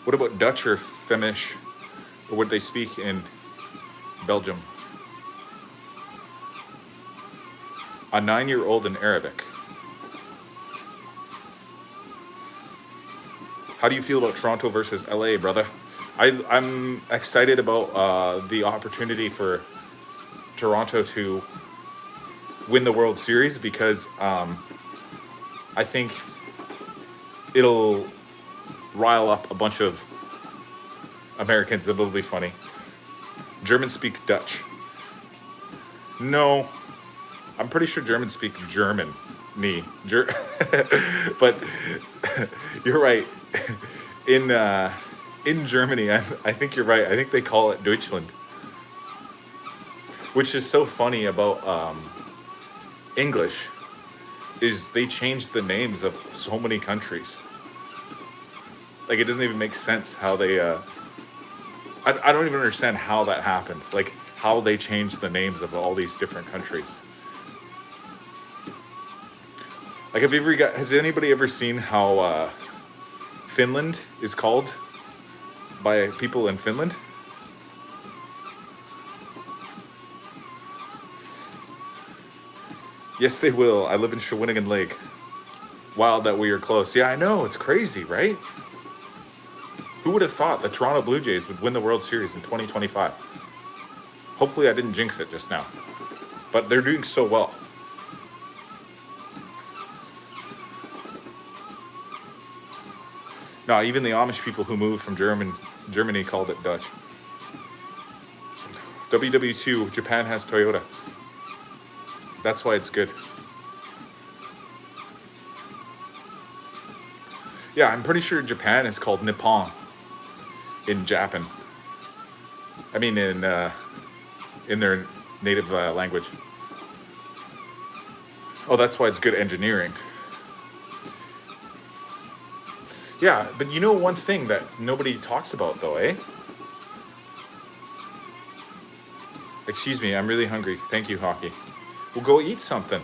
What about Dutch or Flemish? Or what they speak in Belgium? A 9-year-old in Arabic. How do you feel about Toronto versus LA, brother? I'm excited about the opportunity for Toronto to win the World Series, because I think it'll rile up a bunch of Americans. It'll be funny. Germans speak Dutch. No, I'm pretty sure Germans speak German. But you're right. In Germany, I think you're right. I think they call it Deutschland, which is so funny about English is they changed the names of so many countries. Like it doesn't even make sense how they. I don't even understand how that happened. Like how they changed the names of all these different countries. Like has anybody ever seen how Finland is called by people in Finland? Yes, they will. I live in Shawinigan Lake. Wild that we are close. Yeah, I know. It's crazy, right? Who would have thought the Toronto Blue Jays would win the World Series in 2025? Hopefully I didn't jinx it just now. But they're doing so well. No, even the Amish people who moved from Germany called it Dutch. WW2, Japan has Toyota. That's why it's good. Yeah, I'm pretty sure Japan is called Nippon in Japan. I mean, in their native language. Oh, that's why it's good engineering. Yeah, but you know one thing that nobody talks about though, eh? Excuse me, I'm really hungry. Thank you, Hockey. We'll go eat something.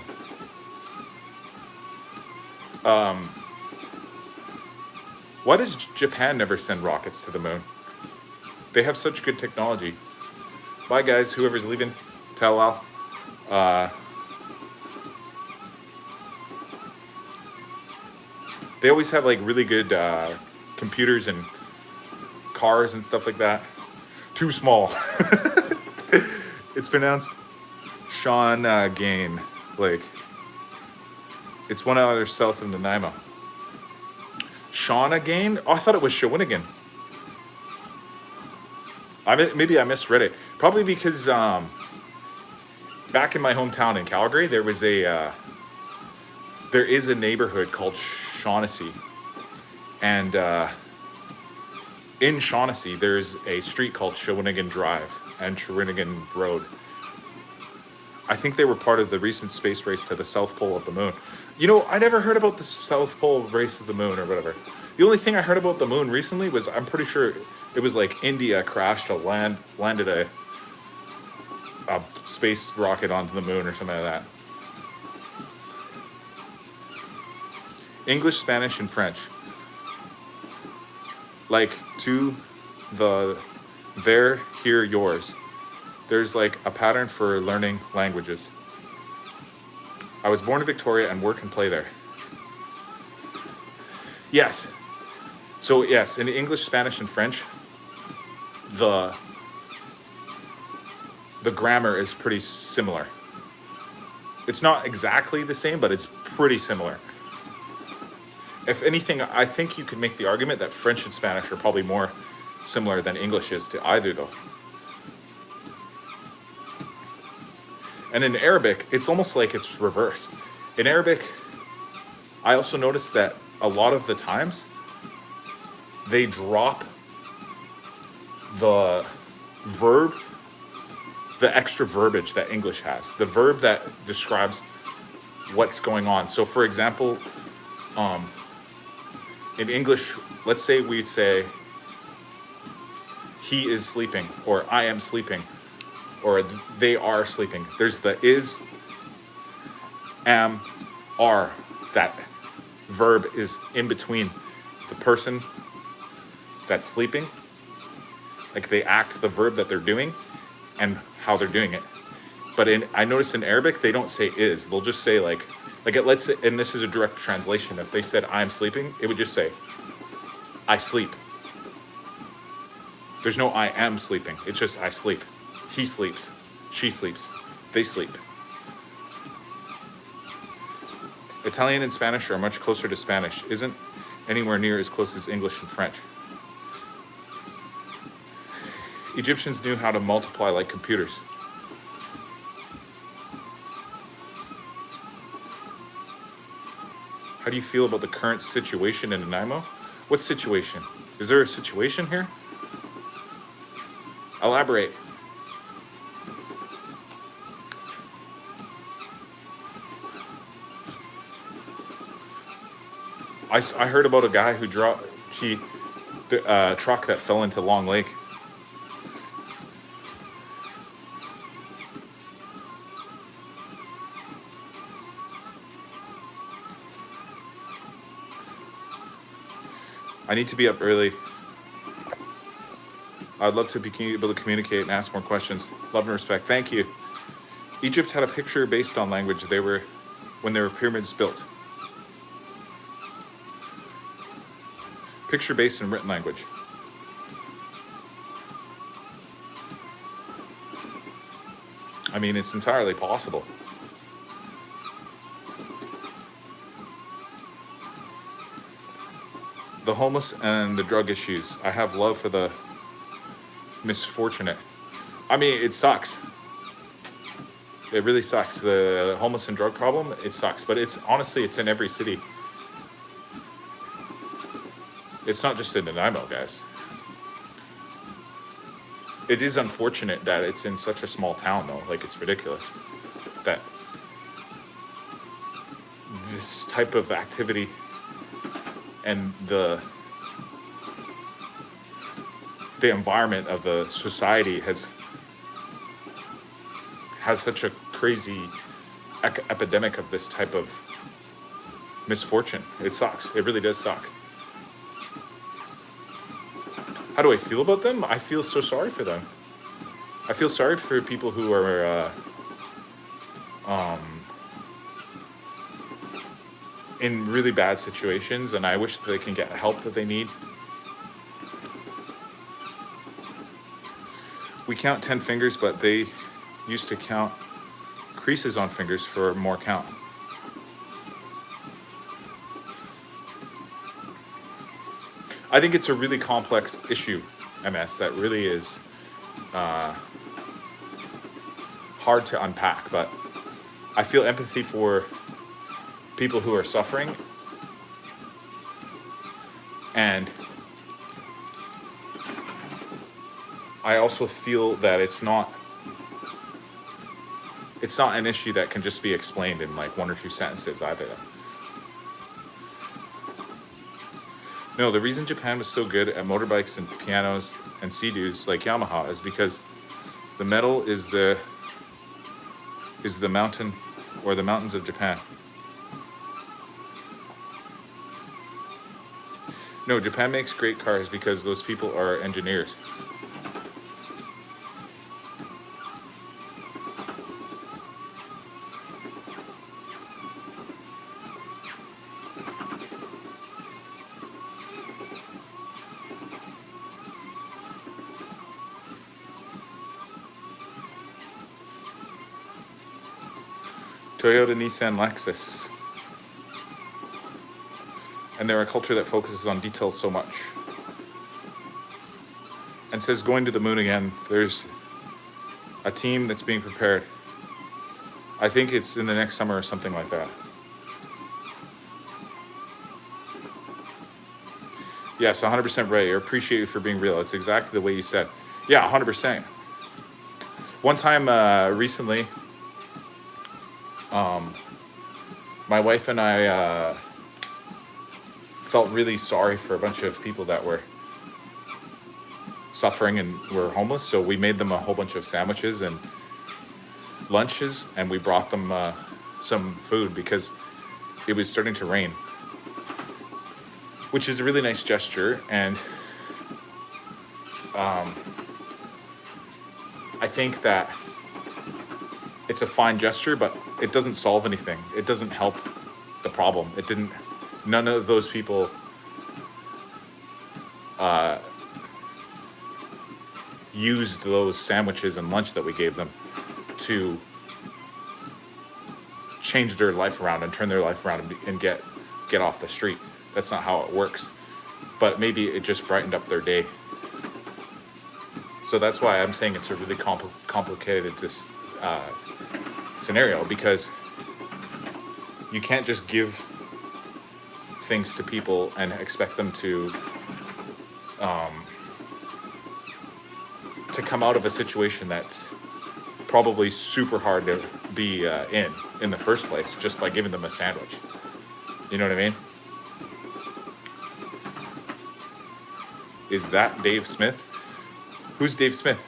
Why does Japan never send rockets to the moon? They have such good technology. Bye, guys. Whoever's leaving, tell they always have like really good computers and cars and stuff like that. Too small. It's pronounced Sean Gain Lake. It's 1 hour south of Nanaimo. Sean again? Oh, I thought it was Shawinigan. Maybe I misread it. Probably because back in my hometown in Calgary, there is a neighborhood called Shaughnessy, and in Shaughnessy there's a street called Shawinigan Drive and Shawinigan Road. I think they were part of the recent space race to the South Pole of the moon. You know, I never heard about the South Pole race of the moon or whatever. The only thing I heard about the moon recently was, I'm pretty sure it was like India crashed landed a space rocket onto the moon or something like that. English, Spanish, and French. Like to the there, here, yours. There's like a pattern for learning languages. I was born in Victoria and work and play there. Yes. So yes, in English, Spanish, and French, the grammar is pretty similar. It's not exactly the same, but it's pretty similar. If anything, I think you could make the argument that French and Spanish are probably more similar than English is to either, though. And in Arabic, it's almost like it's reversed. In Arabic, I also noticed that a lot of the times, they drop the verb, the extra verbiage that English has, the verb that describes what's going on. So for example, in English, let's say we'd say, he is sleeping, or I am sleeping, or they are sleeping. There's the is, am, are. That verb is in between the person that's sleeping, like they act the verb that they're doing, and how they're doing it. But I noticed in Arabic, they don't say is. They'll just say like let's say, and this is a direct translation. If they said I'm sleeping, it would just say I sleep. There's no I am sleeping. It's just I sleep. He sleeps. She sleeps. They sleep. Italian and Spanish are much closer to Spanish. Isn't anywhere near as close as English and French. Egyptians knew how to multiply like computers. How do you feel about the current situation in Nanaimo? What situation? Is there a situation here? Elaborate. I heard about a guy who the truck that fell into Long Lake. I need to be up early. I'd love to be able to communicate and ask more questions. Love and respect. Thank you. Egypt had a picture based on language when there were pyramids built. Picture based in written language. I mean, it's entirely possible. The homeless and the drug issues. I have love for the misfortunate. I mean, it sucks. It really sucks. The homeless and drug problem, it sucks. But it's in every city. It's not just in Nanaimo, guys. It is unfortunate that it's in such a small town, though. Like, it's ridiculous that this type of activity and the environment of the society has such a crazy epidemic of this type of misfortune. It sucks. It really does suck. How do I feel about them? I feel so sorry for them. I feel sorry for people who are in really bad situations, and I wish they can get help that they need. We count 10 fingers, but they used to count creases on fingers for more count. I think it's a really complex issue, MS, that really is hard to unpack, but I feel empathy for people who are suffering, and I also feel that it's not an issue that can just be explained in like one or two sentences either. No, the reason Japan was so good at motorbikes and pianos and sea-doos like Yamaha is because the metal is the mountain or the mountains of Japan. No, Japan makes great cars because those people are engineers. Toyota, Nissan, Lexus. And they're a culture that focuses on details so much. And says going to the moon again, there's a team that's being prepared. I think it's in the next summer or something like that. Yes, 100% right. I appreciate you for being real. It's exactly the way you said. Yeah, 100%. One time recently, my wife and I felt really sorry for a bunch of people that were suffering and were homeless. So we made them a whole bunch of sandwiches and lunches, and we brought them some food because it was starting to rain, which is a really nice gesture. And I think that it's a fine gesture, but it doesn't solve anything. It doesn't help the problem. None of those people used those sandwiches and lunch that we gave them to change their life around and turn their life around and get off the street. That's not how it works. But maybe it just brightened up their day. So that's why I'm saying it's a really complicated scenario, because you can't just give things to people and expect them to come out of a situation that's probably super hard to be in the first place just by giving them a sandwich. You know what I mean? Is that Dave Smith? Who's Dave Smith?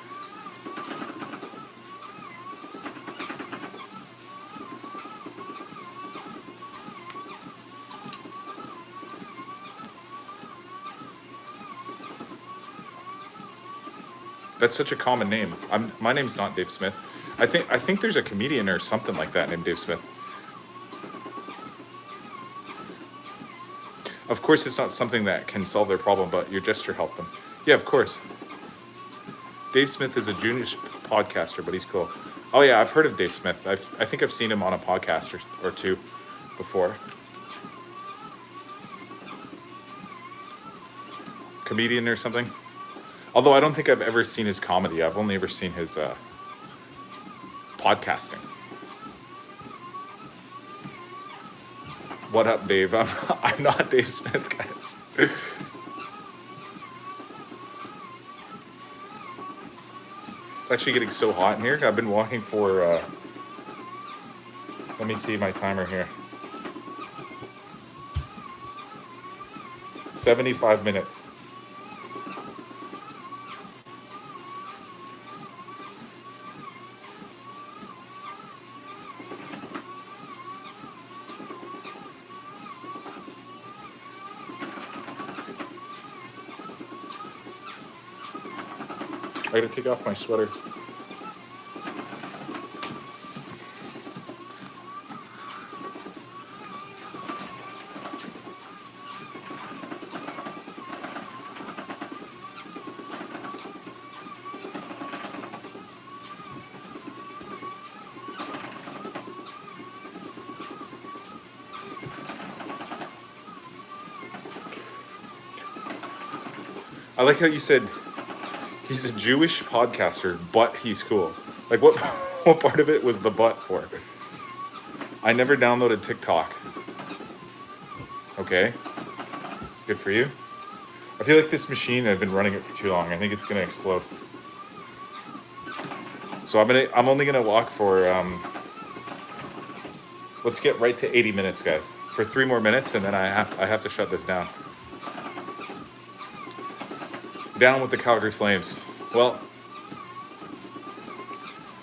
That's such a common name. My name's not Dave Smith. I think there's a comedian or something like that named Dave Smith. Of course, it's not something that can solve their problem, but your gesture helped them. Yeah, of course. Dave Smith is a junior podcaster, but he's cool. Oh yeah, I've heard of Dave Smith. I think I've seen him on a podcast or two before. Comedian or something. Although I don't think I've ever seen his comedy. I've only ever seen his podcasting. What up, Dave? I'm not Dave Smith, guys. It's actually getting so hot in here. I've been walking for, let me see my timer here. 75 minutes. I gotta take off my sweater. I like how you said he's a Jewish podcaster, but he's cool. Like, what part of it was the but for? I never downloaded TikTok. Okay. Good for you. I feel like this machine, I've been running it for too long. I think it's gonna explode. So I'm only gonna walk for let's get right to 80 minutes, guys. For 3 more minutes, and then I have to shut this down. Down with the Calgary Flames. Well,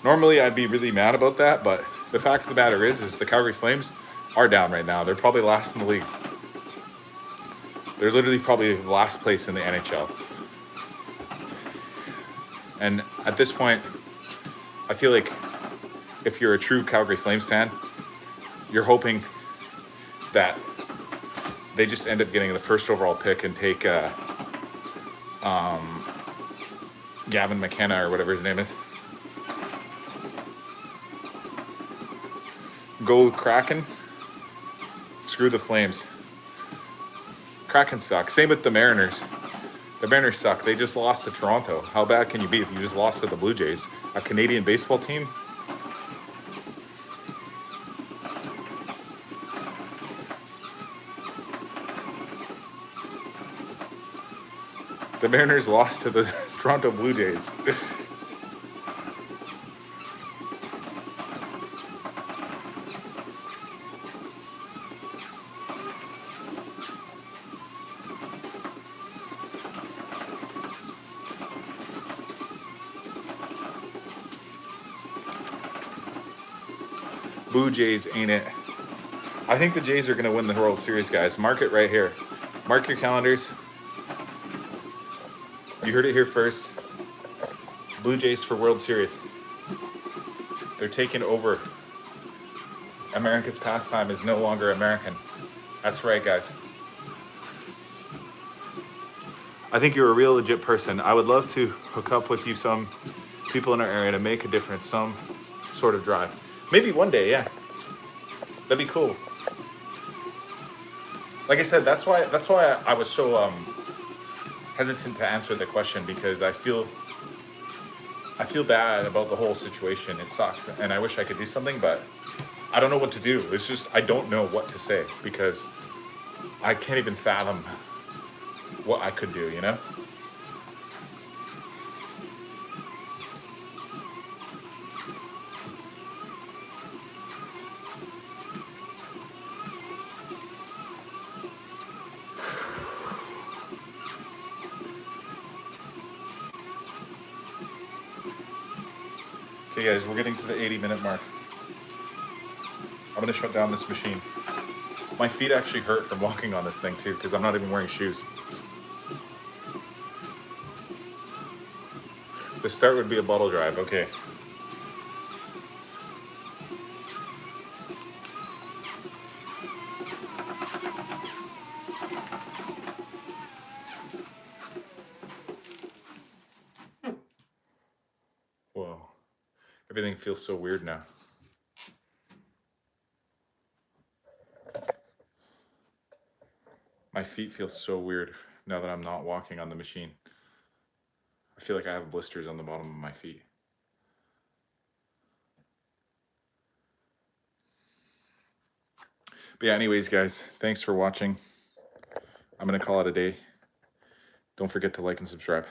normally I'd be really mad about that, but the fact of the matter is the Calgary Flames are down right now. They're probably last in the league. They're literally probably last place in the NHL. And at this point, I feel like if you're a true Calgary Flames fan, you're hoping that they just end up getting the first overall pick and take Gavin McKenna or whatever his name is. Go Kraken. Screw the Flames. Kraken suck. Same with the Mariners. The Mariners suck. They just lost to Toronto. How bad can you be if you just lost to the Blue Jays? A Canadian baseball team? The Mariners lost to the Toronto Blue Jays. Blue Jays ain't it. I think the Jays are going to win the World Series, guys. Mark it right here. Mark your calendars. You heard it here first. Blue Jays for World Series. They're taking over. America's pastime is no longer American. That's right, guys. I think you're a real legit person. I would love to hook up with you, some people in our area, to make a difference, some sort of drive. Maybe one day, yeah. That'd be cool. Like I said, that's why I was so hesitant to answer the question, because I feel bad about the whole situation. It sucks, and I wish I could do something, but I don't know what to do. It's just I don't know what to say, because I can't even fathom what I could do, you know? Okay guys, we're getting to the 80-minute mark. I'm gonna shut down this machine. My feet actually hurt from walking on this thing too, because I'm not even wearing shoes. The start would be a bottle drive, okay. Whoa, everything feels so weird now. My feet feel so weird now that I'm not walking on the machine. I feel like I have blisters on the bottom of my feet. But yeah, anyways, guys, thanks for watching. I'm going to call it a day. Don't forget to like and subscribe.